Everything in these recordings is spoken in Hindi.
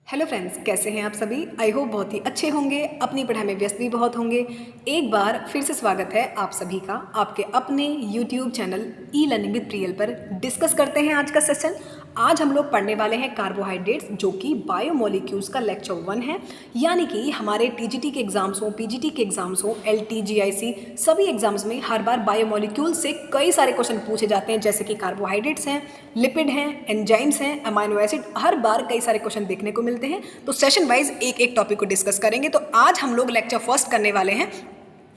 हेलो फ्रेंड्स, कैसे हैं आप सभी। आई होप बहुत ही अच्छे होंगे, अपनी पढ़ाई में व्यस्त भी बहुत होंगे। एक बार फिर से स्वागत है आप सभी का आपके अपने YouTube channel e learning with Priyal पर। डिस्कस करते हैं आज का सेशन। आज हम लोग पढ़ने वाले हैं कार्बोहाइड्रेट्स, जो कि बायोमोलिक्यूल्स का लेक्चर 1 है। यानी कि हमारे टीजीटी के एग्जाम्स हो, पीजीटी के एग्जाम्स हो, एलटी, जीआईसी, सभी एग्जाम्स में हर बार बायोमोलिक्यूल से कई सारे क्वेश्चन पूछे जाते हैं, जैसे कि कार्बोहाइड्रेट्स हैं, लिपिड हैं, एंजाइम्स हैं, अमाइनो एसिड। हर बार कई सारे क्वेश्चन देखने को मिलते हैं। तो सेशन वाइज एक एक टॉपिक को डिस्कस करेंगे। तो आज हम लोग लेक्चर फर्स्ट करने वाले हैं,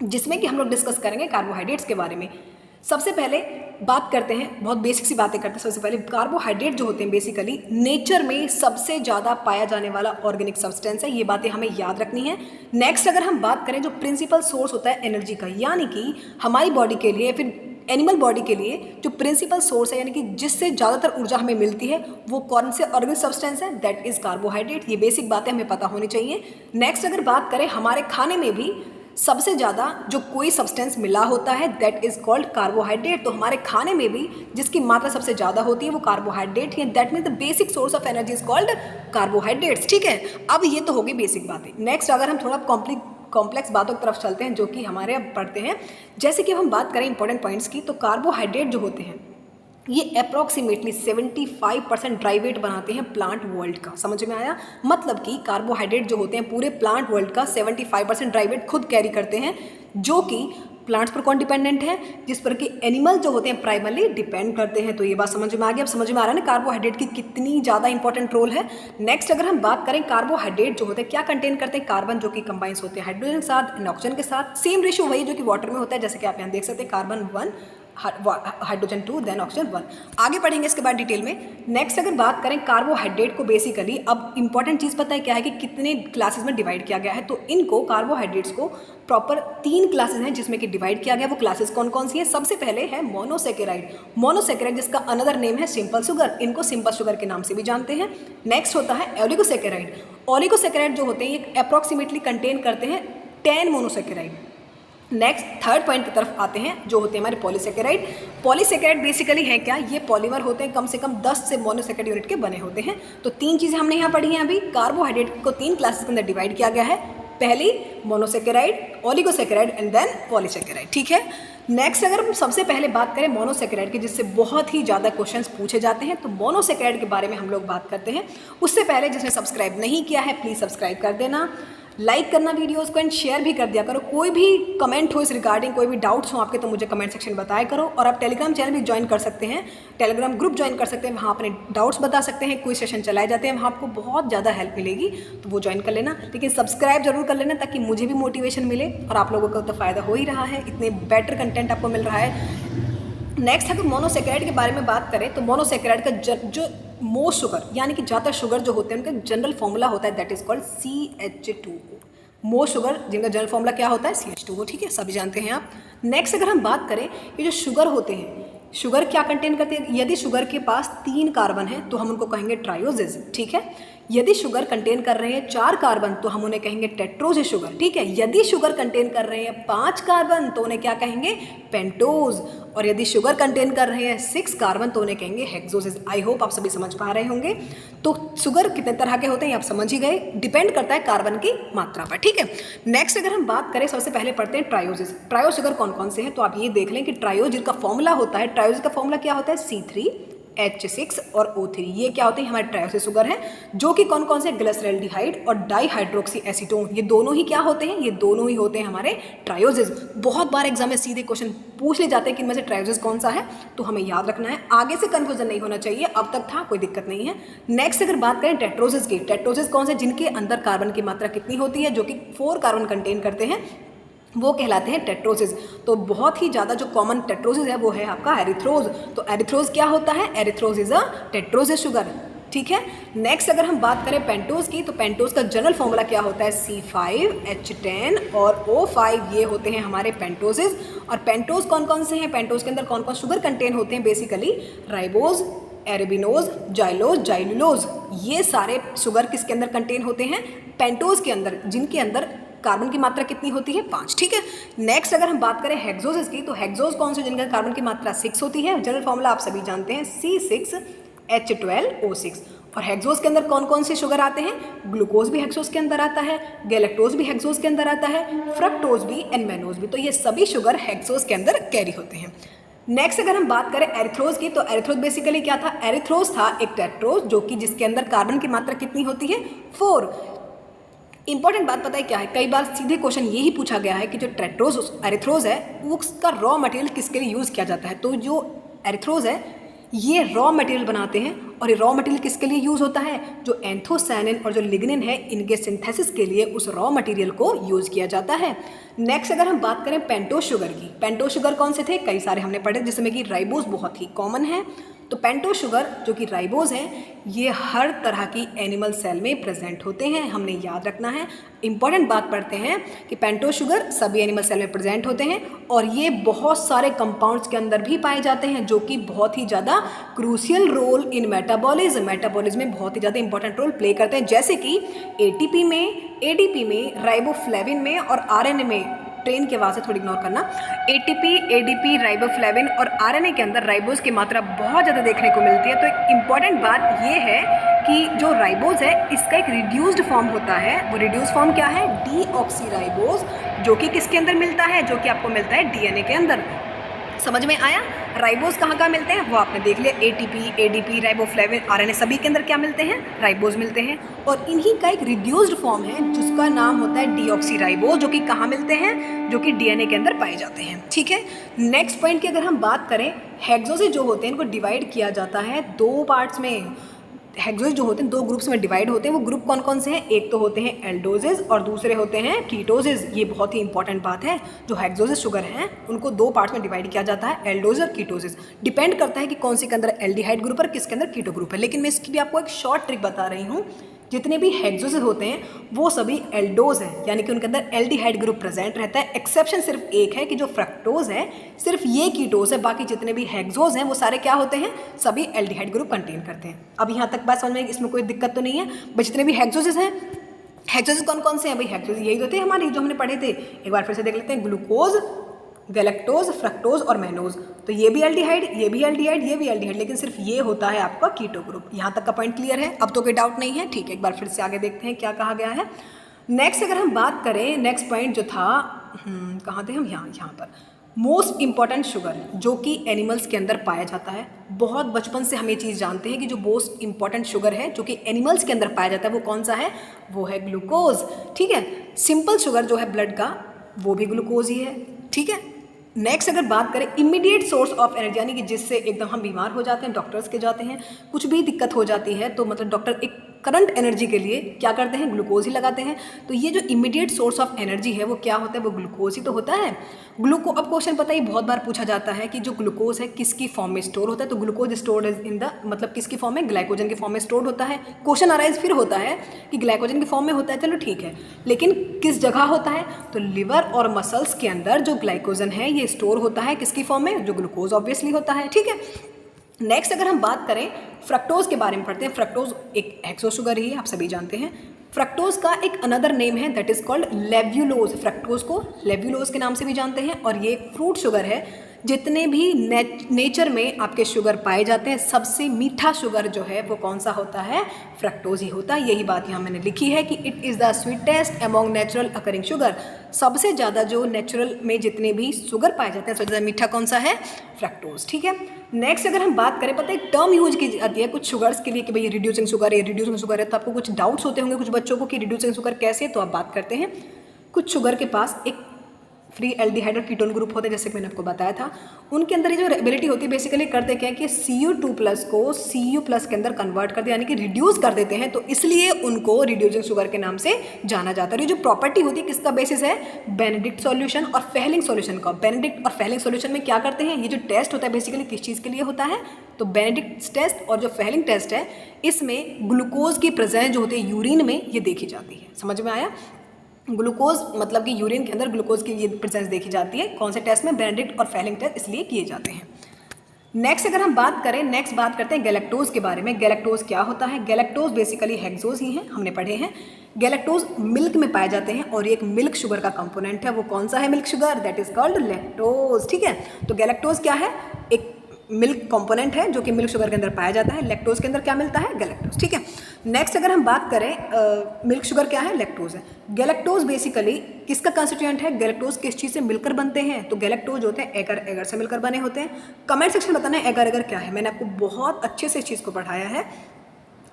जिसमें कि हम लोग डिस्कस करेंगे कार्बोहाइड्रेट्स के बारे में। सबसे पहले बात करते हैं, बहुत बेसिक सी बातें करते हैं। सबसे पहले कार्बोहाइड्रेट जो होते हैं बेसिकली नेचर में सबसे ज़्यादा पाया जाने वाला ऑर्गेनिक सब्सटेंस है। ये बातें हमें याद रखनी है। नेक्स्ट अगर हम बात करें, जो प्रिंसिपल सोर्स होता है एनर्जी का, यानी कि हमारी बॉडी के लिए, फिर एनिमल बॉडी के लिए जो प्रिंसिपल सोर्स है, यानी कि जिससे ज़्यादातर ऊर्जा हमें मिलती है, वो कौन से ऑर्गेनिक सब्सटेंस है, दैट इज़ कार्बोहाइड्रेट। ये बेसिक बातें हमें पता होनी चाहिए। नेक्स्ट अगर बात करें, हमारे खाने में भी सबसे ज़्यादा जो कोई सब्सटेंस मिला होता है, दैट इज़ कॉल्ड कार्बोहाइड्रेट। तो हमारे खाने में भी जिसकी मात्रा सबसे ज़्यादा होती है वो कार्बोहाइड्रेट है। That mean the basic source of energy is called carbohydrates. ठीक है, अब ये तो होगी बेसिक बातें। नेक्स्ट अगर हम थोड़ा कॉम्प्लेक्स बातों की तरफ चलते हैं, जो कि हमारे अब पढ़ते हैं, जैसे कि हम बात करें इंपॉर्टेंट पॉइंट्स की, तो कार्बोहाइड्रेट जो होते हैं ये अप्रॉक्सीमेटली 75% ड्राई वेट बनाते हैं प्लांट वर्ल्ड का। समझ में आया? मतलब कि कार्बोहाइड्रेट जो होते हैं पूरे प्लांट वर्ल्ड का 75% ड्राई वेट खुद कैरी करते हैं, जो कि प्लांट्स पर कौन डिपेंडेंट है, जिस पर कि एनिमल जो होते हैं प्राइमरली डिपेंड करते हैं। तो ये बात समझ में आ गई। अब समझ में आ रहा है ना कार्बोहाइड्रेट की कितनी ज़्यादा इंपॉर्टेंट रोल है। नेक्स्ट अगर हम बात करें, कार्बोहाइड्रेट जो होते हैं क्या कंटेन करते हैं, कार्बन जो कि कंबाइंस होते हैं हाइड्रोजन के साथ एंड ऑक्सीजन के साथ। सेम रेशियो वही जो कि वाटर में होता है, जैसे कि आप यहाँ देख सकते हैं, कार्बन 1 हाइड्रोजन 2 देन ऑक्सीजन 1। आगे पढ़ेंगे इसके बाद डिटेल में। नेक्स्ट अगर बात करें कार्बोहाइड्रेट को, बेसिकली अब इंपॉर्टेंट चीज़ पता है क्या है कि कितने क्लासेस में डिवाइड किया गया है। तो इनको कार्बोहाइड्रेट्स को प्रॉपर 3 क्लासेस हैं जिसमें कि डिवाइड किया गया। वो क्लासेस कौन कौन सी है? सबसे पहले है मोनोसेकेराइड। मोनोसेकेराइड जिसका अनदर नेम है सिंपल शुगर, इनको सिंपल शुगर के नाम से भी जानते हैं। नेक्स्ट होता है ओलिगोसेकेराइड। ओलिगोसेकेराइड जो होते हैं ये अप्रॉक्सीमेटली कंटेन करते हैं 10 मोनोसेकेराइड। नेक्स्ट थर्ड पॉइंट की तरफ आते हैं, जो होते हैं हमारे पॉलीसेकेराइड। पॉलीसेकेराइड बेसिकली है क्या? ये पॉलीमर होते हैं, कम से कम 10 से मोनोसेकेराइड यूनिट के बने होते हैं। तो 3 चीज़ें हमने यहाँ पढ़ी हैं अभी। कार्बोहाइड्रेट को 3 क्लासेस के अंदर डिवाइड किया गया है। पहली monosaccharide, oligosaccharide and then polysaccharide. ठीक है। नेक्स्ट अगर हम सबसे पहले बात करें मोनोसेकेराइड की, जिससे बहुत ही ज़्यादा क्वेश्चंस पूछे जाते हैं, तो मोनोसेकेराइड के बारे में हम लोग बात करते हैं। उससे पहले जिसने सब्सक्राइब नहीं किया है प्लीज़ सब्सक्राइब कर देना, लाइक करना वीडियोस को एंड शेयर भी कर दिया करो। कोई भी कमेंट हो इस रिगार्डिंग, कोई भी डाउट्स हो आपके, तो मुझे कमेंट सेक्शन बताया करो। और आप टेलीग्राम चैनल भी ज्वाइन कर सकते हैं, टेलीग्राम ग्रुप ज्वाइन कर सकते हैं, वहाँ अपने डाउट्स बता सकते हैं। कोई सेशन चलाए जाते हैं, वहाँ आपको बहुत ज़्यादा हेल्प मिलेगी, तो वो ज्वाइन कर लेना। लेकिन सब्सक्राइब जरूर कर लेना, ताकि मुझे भी मोटिवेशन मिले और आप लोगों को तो फ़ायदा हो ही रहा है, इतने बेटर कंटेंट आपको मिल रहा है। नेक्स्ट अगर मोनोसेकेराइड के बारे में बात करें, तो मोनोसेकेराइड का जो मोस्ट शुगर, यानी कि ज़्यादा शुगर जो होते हैं, उनका जनरल फॉर्मूला होता है, that is called CH2O। Most sugar जिनका जनरल फॉर्मूला क्या होता है? CH2O। ठीक है, सभी जानते हैं आप। नेक्स्ट अगर हम बात करें, ये जो शुगर होते हैं, शुगर क्या कंटेन करते हैं? यदि शुगर के पास 3 कार्बन है तो हम उनको कहेंगे ट्रायोजेज। ठीक है। यदि शुगर कंटेन कर रहे हैं 4 कार्बन तो हम उन्हें कहेंगे टेट्रोज शुगर। ठीक है। यदि शुगर कंटेन कर रहे हैं 5 कार्बन तो उन्हें क्या कहेंगे? पेंटोज। और यदि शुगर कंटेन कर रहे हैं 6 कार्बन तो उन्हें कहेंगे हेक्सोजेज। आई होप आप सभी समझ पा रहे होंगे। तो शुगर कितने तरह के होते हैं आप समझ ही गए, डिपेंड करता है कार्बन की मात्रा पर। ठीक है। नेक्स्ट अगर हम बात करें, सबसे पहले पढ़ते हैं ट्रायोजेज। ट्रायो शुगर कौन कौन से हैं? तो आप ये देख लें कि ट्रायोज का फॉर्मूला होता है, ट्रायोज का फॉर्मूला क्या होता है? C3H6 और O3। ये क्या होते हैं? हमारे ट्रायोसिस शुगर है, जो कि कौन कौन से? ग्लिसरॉल्डिहाइड और डाईहाइड्रोक्सी एसीटोन। ये दोनों ही क्या होते हैं? ये दोनों ही होते हैं हमारे ट्रायोसिस। बहुत बार एग्जाम में सीधे क्वेश्चन पूछ ले जाते हैं कि इनमें से ट्रायोसिस कौन सा है, तो हमें याद रखना है, आगे से कन्फ्यूजन नहीं होना चाहिए। अब तक था, कोई दिक्कत नहीं है। नेक्स्ट अगर बात करें टेट्रोसिस की, टेट्रोसिस कौन से? जिनके अंदर कार्बन की मात्रा कितनी होती है, जो कि 4 कार्बन कंटेन करते हैं, वो कहलाते हैं टेट्रोसिस। तो बहुत ही ज़्यादा जो कॉमन टेट्रोसिस है वो है आपका एरिथ्रोज। तो एरिथ्रोज क्या होता है? Erythrose is a टेट्रोसिस sugar. ठीक है। नेक्स्ट अगर हम बात करें पेंटोज की, तो पेंटोज का जनरल फॉर्मूला क्या होता है? C5H10 और O5। ये होते हैं हमारे पेंटोसिस। और पेंटोज कौन कौन से हैं? पेंटोज के अंदर कौन कौन शुगर कंटेन होते हैं? Basically ribose, arabinose, xylose, xylulose. ये सारे शुगर किसके अंदर कंटेन होते हैं? पेंटोज के अंदर, जिनके अंदर कार्बन की मात्रा कितनी होती है? 5। ठीक है। नेक्स्ट अगर हम बात करें हेक्सोजेस की, तो हेक्सोज कौन से? जिनका कार्बन की मात्रा 6 होती है। जनरल फॉर्मूला आप सभी जानते हैं, C6H12O6। और हेक्सोज के अंदर कौन कौन से शुगर आते हैं? ग्लूकोज भी हेक्सोज के अंदर आता है, गैलेक्टोज भी हेक्सोज के अंदर आता है, फ्रक्टोज भी एंड मैनोज भी। तो ये सभी शुगर हेक्सोज के अंदर कैरी होते हैं। नेक्स्ट अगर हम बात करें एरिथ्रोज की, तो एरिथ्रोज बेसिकली क्या था? एरिथ्रोज था एक टेट्रोज, जो कि जिसके अंदर कार्बन की मात्रा कितनी होती है? 4। इंपॉर्टेंट बात पता है क्या है? कई बार सीधे क्वेश्चन यही पूछा गया है कि जो टेट्रोज एरिथ्रोज है उसका रॉ मटेरियल किसके लिए यूज़ किया जाता है। तो जो एरिथ्रोज है ये रॉ मटेरियल बनाते हैं, और ये रॉ मटेरियल किसके लिए यूज़ होता है? जो एंथोसायनिन और जो लिग्निन है इनके सिंथेसिस के लिए उस रॉ मटेरियल को यूज़ किया जाता है। नेक्स्ट अगर हम बात करें पेंटोज शुगर की, पेंटोज शुगर कौन से थे? कई सारे हमने पढ़े, जिसमें कि राइबोज बहुत ही कॉमन है। तो पेंटोज शुगर जो कि राइबोज हैं ये हर तरह की एनिमल सेल में प्रेजेंट होते हैं, हमने याद रखना है। इंपॉर्टेंट बात पढ़ते हैं कि पेंटोज शुगर सभी एनिमल सेल में प्रेजेंट होते हैं, और ये बहुत सारे कंपाउंड्स के अंदर भी पाए जाते हैं, जो कि बहुत ही ज़्यादा क्रूशियल रोल इन मेटाबॉलिज्म में बहुत ही ज़्यादा इंपॉर्टेंट रोल प्ले करते हैं। जैसे कि एटीपी में, एडीपी में, राइबोफ्लेविन में और आरएनए में, ट्रेन की आवाज़ है थोड़ी इग्नोर करना, एटीपी, एडीपी, राइबोफ्लेविन और आरएनए के अंदर राइबोज की मात्रा बहुत ज़्यादा देखने को मिलती है। तो एक इम्पॉर्टेंट बात ये है कि जो राइबोज है इसका एक रिड्यूस्ड फॉर्म होता है। वो रिड्यूस्ड फॉर्म क्या है? डीऑक्सीराइबोज, जो कि किसके अंदर मिलता है? जो कि आपको मिलता है डीएनए के अंदर। समझ में आया? राइबोज कहाँ कहाँ मिलते हैं वो आपने देख लिया, एटीपी, एडीपी, राइबोफ्लेविन, आरएनए सभी के अंदर क्या मिलते हैं? राइबोज मिलते हैं। और इन्हीं का एक रिड्यूस्ड फॉर्म है जिसका नाम होता है डीऑक्सीराइबोज, जो कि कहाँ मिलते हैं? जो कि डीएनए के अंदर पाए जाते हैं। ठीक है। नेक्स्ट पॉइंट की अगर हम बात करें, हेक्सोज जो होते हैं इनको डिवाइड किया जाता है 2 पार्ट्स में। हेक्सोज जो होते हैं 2 ग्रुप्स में डिवाइड होते हैं। वो ग्रुप कौन कौन से हैं? एक तो होते हैं एल्डोजेज और दूसरे होते हैं कीटोजेज। ये बहुत ही इंपॉर्टेंट बात है। जो हेक्सोजेज शुगर हैं उनको 2 पार्ट्स में डिवाइड किया जाता है, एल्डोज और कीटोजेज। डिपेंड करता है कि कौन से के अंदर एल्डिहाइड ग्रुप और किसके अंदर कीटो ग्रुप है। लेकिन मैं इसकी भी आपको एक शॉर्ट ट्रिक बता रही हूँ। जितने भी हेक्सोजेज होते हैं वो सभी एल्डोज हैं, यानी कि उनके अंदर एल्डिहाइड ग्रुप प्रेजेंट रहता है। एक्सेप्शन सिर्फ एक है कि जो फ्रक्टोज है सिर्फ ये कीटोज है, बाकी जितने भी हेक्सोज हैं वो सारे क्या होते हैं? सभी एल्डिहाइड ग्रुप कंटेन करते हैं। अब यहाँ तक बात समझ में, इसमें कोई दिक्कत तो नहीं है भाई। जितने भी हेक्सोजेज हैं, हेक्सोजेज कौन कौन से हैं भाई? हेक्सोजेज यही तो थे हमारे जो हमने पढ़े थे। एक बार फिर से देख लेते हैं, ग्लूकोज, गैलेक्टोज, फ्रक्टोज और मैनोज। तो ये भी एल्डिहाइड, ये भी एल्डिहाइड, ये भी एल्डिहाइड, लेकिन सिर्फ ये होता है आपका कीटो ग्रुप। यहाँ तक का पॉइंट क्लियर है? अब तो कोई डाउट नहीं है? ठीक है, एक बार फिर से आगे देखते हैं क्या कहा गया है। नेक्स्ट अगर हम बात करें, नेक्स्ट पॉइंट जो था कहाँ थे हम? यहाँ पर मोस्ट इंपॉर्टेंट शुगर जो कि एनिमल्स के अंदर पाया जाता है। बहुत बचपन से हम ये चीज़ जानते हैं कि जो मोस्ट इंपॉर्टेंट शुगर है जो कि एनिमल्स के अंदर पाया जाता है वो कौन सा है? वो है ग्लूकोज। ठीक है। सिंपल शुगर जो है ब्लड का वो भी ग्लूकोज ही है। ठीक है। नेक्स्ट अगर बात करें इमीडिएट सोर्स ऑफ एनर्जी, यानी कि जिससे एकदम हम बीमार हो जाते हैं, डॉक्टर्स के जाते हैं, कुछ भी दिक्कत हो जाती है तो मतलब डॉक्टर एक करंट एनर्जी के लिए क्या करते हैं? ग्लूकोज ही लगाते हैं। तो ये जो इमीडिएट सोर्स ऑफ एनर्जी है वो क्या होता है? वो ग्लूकोज ही तो होता है। अब क्वेश्चन पता ही बहुत बार पूछा जाता है कि जो ग्लूकोज है किसकी फॉर्म में स्टोर होता है? तो glucose stored is in the, मतलब किसकी फॉर्म में? ग्लाइकोजन की फॉर्म में स्टोर्ड होता है। क्वेश्चन अराइज फिर होता है कि ग्लाइकोजन की फॉर्म में होता है, चलो ठीक है, लेकिन किस जगह होता है? तो लिवर और मसल्स के अंदर जो ग्लाइकोजन है ये स्टोर होता है किसकी फॉर्म में? जो ग्लूकोज ऑब्वियसली होता है। ठीक है। नेक्स्ट अगर हम बात करें फ्रक्टोज के बारे में पढ़ते हैं। फ्रक्टोज एक हेक्सो शुगर ही है, आप सभी जानते हैं। फ्रक्टोज का एक अनदर नेम है दैट इज कॉल्ड लेव्युलोज। फ्रक्टोज को लेव्युलोज के नाम से भी जानते हैं, और ये एक फ्रूट शुगर है। जितने भी नेचर में आपके शुगर पाए जाते हैं सबसे मीठा शुगर जो है वो कौन सा होता है? फ्रक्टोज ही होता है। यही बात यहाँ मैंने लिखी है कि it is the sweetest among natural occurring sugar. सबसे ज़्यादा जो नेचुरल में जितने भी शुगर पाए जाते हैं सबसे ज़्यादा मीठा कौन सा है? फ्रक्टोज। ठीक है। नेक्स्ट अगर हम बात करें, पता है एक टर्म यूज की जाती है कुछ शुगर्स के लिए कि भाई रिड्यूसिंग शुगर है, रिड्यूसिंग शुगर है। तो आपको कुछ डाउट्स होते होंगे कुछ बच्चों को कि रिड्यूसिंग शुगर कैसे है, तो आप बात करते हैं। कुछ शुगर के पास एक फ्री एल्डिहाइड और कीटोन ग्रुप होते हैं, जैसे मैंने आपको बताया था। उनके अंदर ये जो एबिलिटी होती है बेसिकली करते क्या है कि Cu2+ को Cu+ के अंदर कन्वर्ट कर दे, यानी कि रिड्यूस कर देते हैं। तो इसलिए उनको रिड्यूसिंग शुगर के नाम से जाना जाता है। ये जो प्रॉपर्टी होती है किसका बेसिस है? बेनेडिक्ट सॉल्यूशन और फेहलिंग सॉल्यूशन का। बेनेडिक्ट और फेहलिंग सॉल्यूशन में क्या करते हैं? ये जो टेस्ट होता है बेसिकली किस चीज़ के लिए होता है? तो बेनेडिक्ट टेस्ट और जो फेहलिंग टेस्ट है इसमें ग्लूकोज की प्रेजेंस जो होती है यूरिन में ये देखी जाती है। समझ में आया? ग्लूकोज मतलब कि यूरिन के अंदर ग्लूकोज की ये प्रेजेंस देखी जाती है। कौन से टेस्ट में? बेनेडिक्ट और फेहलिंग टेस्ट इसलिए किए जाते हैं। नेक्स्ट अगर हम बात करें, नेक्स्ट बात करते हैं गैलेक्टोज के बारे में। गैलेक्टोज क्या होता है? गैलेक्टोज बेसिकली हेक्सोज ही हैं, हमने पढ़े हैं। गैलेक्टोज मिल्क में पाए जाते हैं और एक मिल्क शुगर का कंपोनेंट है। वो कौन सा है milk sugar? That is called lactose. ठीक है। तो गैलेक्टोज क्या है? एक मिल्क कंपोनेंट है जो कि मिल्क शुगर के अंदर पाया जाता है। लैक्टोज के अंदर क्या मिलता है? गैलेक्टोज। ठीक है, नेक्स्ट अगर हम बात करें मिल्क शुगर क्या है? लैक्टोज है। गैलेक्टोज बेसिकली किसका कंस्टिट्यूएंट है? गैलेक्टोज किस चीज़ से मिलकर बनते हैं? तो गैलेक्टोज होते हैं एगर, एगर से मिलकर बने होते हैं। कमेंट सेक्शन में बताना है एगर एगर क्या है, मैंने आपको बहुत अच्छे से इस चीज़ को पढ़ाया है।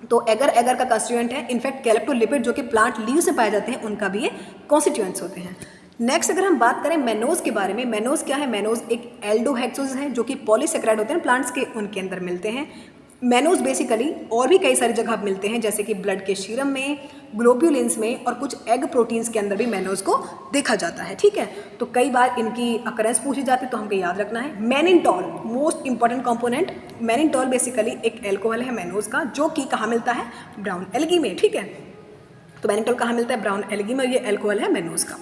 तो एगर एगर का कंस्टिट्यूएंट है। इनफैक्ट गैलेक्टोलिपिड जो कि प्लांट लीव से पाए जाते हैं उनका भी ये कॉन्स्टिट्यूएंट्स होते हैं। नेक्स्ट अगर हम बात करें मेनोज के बारे में, मेनोज क्या है? मेनोज एक एल्डोहेक्सोज है जो कि पॉलीसेकेराइड होते हैं प्लांट्स के, उनके अंदर मिलते हैं। मेनोज बेसिकली और भी कई सारी जगह मिलते हैं जैसे कि ब्लड के सीरम में, ग्लोब्यूलिन्स में और कुछ एग प्रोटीन्स के अंदर भी मेनोज को देखा जाता है। ठीक है, तो कई बार इनकी अकरेंस पूछी जाती है तो हमको याद रखना है। मैनिनटॉल मोस्ट इंपॉर्टेंट कंपोनेंट। मैनिनटॉल बेसिकली एक एल्कोहल है मेनोज का जो कि कहाँ मिलता है? ब्राउन एल्गी में। ठीक है, तो मैनिनटॉल कहाँ मिलता है? ब्राउन एल्गी में। ये एल्कोहल है मेनोज का।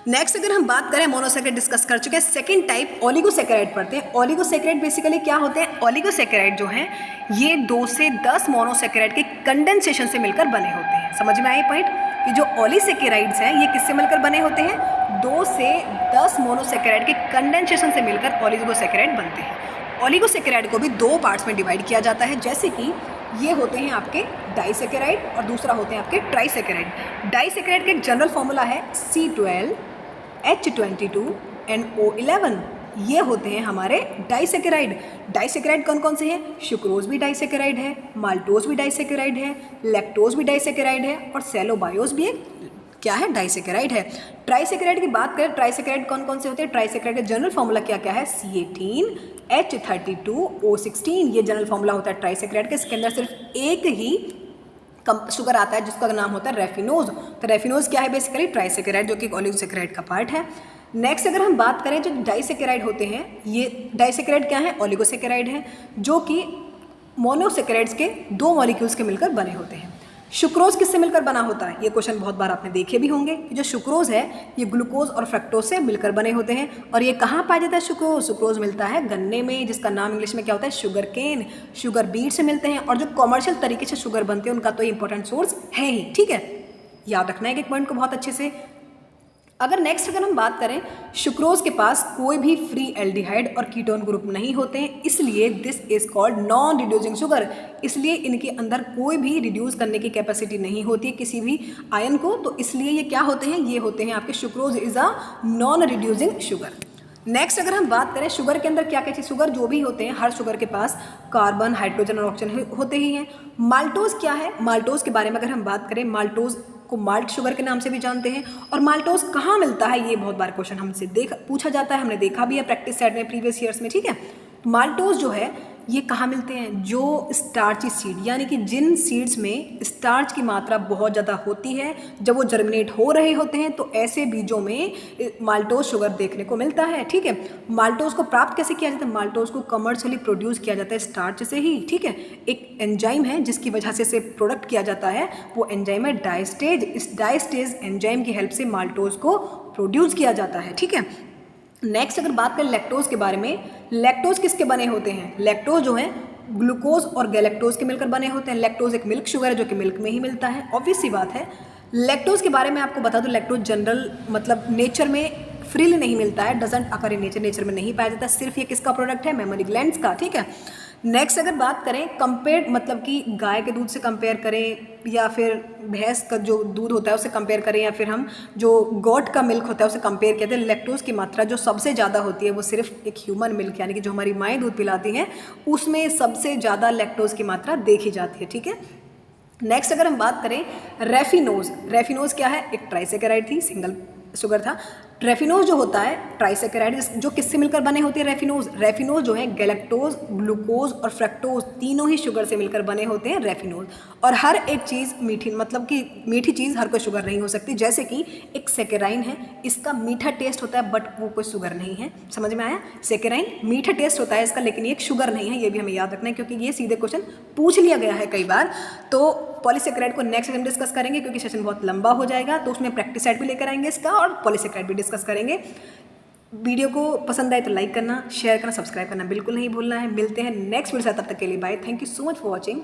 नेक्स्ट अगर हम बात करें, मोनोसेकेराइड डिस्कस कर चुके हैं। सेकंड टाइप ओलिगोसेकेराइड पढ़ते हैं। ओलिगोसेकेराइड बेसिकली क्या होते हैं? ओलिगोसेकेराइड जो हैं ये 2 से 10 मोनोसेकेराइड के कंडेंसेशन से मिलकर बने होते हैं। समझ में आए पॉइंट? कि जो ओलिसेकेराइड्स हैं ये किससे मिलकर बने होते हैं? 2 से 10 मोनोसेकेराइड के कंडेंसेशन से मिलकर ओलिगोसेकेराइड बनते हैं। ओलिगोसेकेराइड को भी 2 पार्ट्स में डिवाइड किया जाता है, जैसे कि ये होते हैं आपके डाइसेकेराइड और दूसरा होते हैं आपके ट्राइसेकेराइड। डाइसेकेराइड का एक जनरल फॉर्मूला है C12 H22 NO11। ये होते हैं हमारे डाइसेकेराइड। डाइसेकेराइड कौन कौन से हैं? शुक्रोज भी डाइसेकेराइड है, माल्टोज भी डाइसेकेराइड है, लैक्टोज भी डाइसेकेराइड है और सेलोबायोज भी एक क्या है? डाइसेकेराइड है। ट्राइसेकेराइड की बात करें, ट्राइसेकेराइड कौन कौन से होते हैं? ट्राइसेकेराइड का जनरल फॉर्मूला क्या क्या है? C18 H32 O16। ये जनरल फॉर्मूला होता है ट्राइसेकेराइड का। इसके अंदर सिर्फ एक ही शुगर आता है जिसका नाम होता है रेफिनोज। तो रेफिनोज क्या है? बेसिकली ट्राइसेकेराइड जो कि ओलिगोसेकेराइड का पार्ट है। नेक्स्ट अगर हम बात करें जो डाइसेकेराइड होते हैं, ये डाइसेकेराइड क्या है? ओलिगोसेकेराइड है जो कि मोनोसेकेराइड्स के 2 मॉलिक्यूल्स के मिलकर बने होते हैं। शुक्रोज किससे मिलकर बना होता है? ये क्वेश्चन बहुत बार आपने देखे भी होंगे कि जो शुक्रोज है ये ग्लूकोज और फ्रक्टोज से मिलकर बने होते हैं। और ये कहाँ पाया जाता है? शुक्रोज शुक्रोज मिलता है गन्ने में, जिसका नाम इंग्लिश में क्या होता है? Sugar cane. शुगर बीट से मिलते हैं और जो कॉमर्शियल तरीके से शुगर बनते हैं उनका तो इंपॉर्टेंट सोर्स है ही। ठीक है, याद रखना है एक पॉइंट को बहुत अच्छे से। अगर नेक्स्ट अगर हम बात करें, शुक्रोज के पास कोई भी फ्री एल्डिहाइड और कीटोन ग्रुप नहीं होते हैं, इसलिए this is called non reducing sugar. इसलिए इनके अंदर कोई भी रिड्यूस करने की कैपेसिटी नहीं होती है किसी भी आयन को, तो इसलिए ये क्या होते हैं? ये होते हैं आपके sucrose is a non reducing sugar. Next अगर हम बात करें शुगर के अंदर क्या क्या चीज़, शुगर जो भी होते हैं हर शुगर के पास कार्बन, हाइड्रोजन और ऑक्सीजन होते ही हैं। माल्टोज क्या है? माल्टोज के बारे में अगर हम बात करें, माल्टोज को माल्ट शुगर के नाम से भी जानते हैं। और माल्टोज कहाँ मिलता है? ये बहुत बार क्वेश्चन हमसे पूछा जाता है, हमने देखा भी है प्रैक्टिस सेट में प्रीवियस ईयर्स में। ठीक है, माल्टोज जो है ये कहाँ मिलते हैं? जो स्टार्ची सीड, यानी कि जिन सीड्स में स्टार्च की मात्रा बहुत ज़्यादा होती है, जब वो जर्मिनेट हो रहे होते हैं तो ऐसे बीजों में माल्टोज शुगर देखने को मिलता है। ठीक है, माल्टोज को प्राप्त कैसे किया जाता है? माल्टोज को कमर्शियली प्रोड्यूस किया जाता है स्टार्च से ही। ठीक है, एक एंजाइम है जिसकी वजह से इसे प्रोडक्ट किया जाता है, वो एंजाइम है डायस्टेज। इस डायस्टेज एंजाइम की हेल्प से माल्टोज को प्रोड्यूस किया जाता है। ठीक है, नेक्स्ट अगर बात करें लैक्टोज के बारे में, लैक्टोज किसके बने होते हैं? लैक्टोज जो है ग्लूकोज और गैलेक्टोज के मिलकर बने होते हैं। लैक्टोज एक मिल्क शुगर है जो कि मिल्क में ही मिलता है, ऑब्वियस सी बात है। लैक्टोज के बारे में आपको बता दूं, लैक्टोज जनरल मतलब नेचर में फ्रीली नहीं मिलता है, doesn't occur in nature, nature में नहीं पाया जाता, सिर्फ ये किसका प्रोडक्ट है? मेमोरी ग्लैंड्स का। ठीक है, नेक्स्ट अगर बात करें कंपेयर, मतलब कि गाय के दूध से कंपेयर करें या फिर भैंस का जो दूध होता है उससे कंपेयर करें या फिर हम जो गोट का मिल्क होता है उससे कंपेयर कहते हैं, लैक्टोज की मात्रा जो सबसे ज़्यादा होती है वो सिर्फ एक ह्यूमन मिल्क यानी कि जो हमारी माएँ दूध पिलाती हैं उसमें सबसे ज़्यादा लैक्टोज की मात्रा देखी जाती है। ठीक है, नेक्स्ट अगर हम बात करें रेफिनोज, रेफिनोज क्या है? एक ट्राइसेकेराइड थी, सिंगल शुगर था। रेफिनोज जो होता है ट्राइसेकेराइड जो किससे मिलकर बने होते हैं? रेफिनोज। रेफिनोज जो है गैलेक्टोज, ग्लूकोज और फ्रक्टोज तीनों ही शुगर से मिलकर बने होते हैं रेफिनोज। और हर एक चीज़ मीठी, मतलब कि मीठी चीज़ हर कोई शुगर नहीं हो सकती, जैसे कि एक सेकेराइन है, इसका मीठा टेस्ट होता है बट वो कोई शुगर नहीं है। समझ में आया? सेकेराइन मीठा टेस्ट होता है इसका, लेकिन ये एक शुगर नहीं है, ये भी हमें याद रखना है क्योंकि ये सीधे क्वेश्चन पूछ लिया गया है कई बार। तो पॉलीसेकेराइड को नेक्स्ट टाइम डिस्कस करेंगे क्योंकि सेशन बहुत लंबा हो जाएगा, तो उसमें प्रैक्टिस सेट भी लेकर आएंगे इसका और पॉलीसेकेराइड भी डिस्कस करेंगे। वीडियो को पसंद आए तो लाइक करना, शेयर करना, सब्सक्राइब करना बिल्कुल नहीं भूलना है। मिलते हैं नेक्स्ट वीडियो से, तब तक के लिए bye. Thank you so much for watching.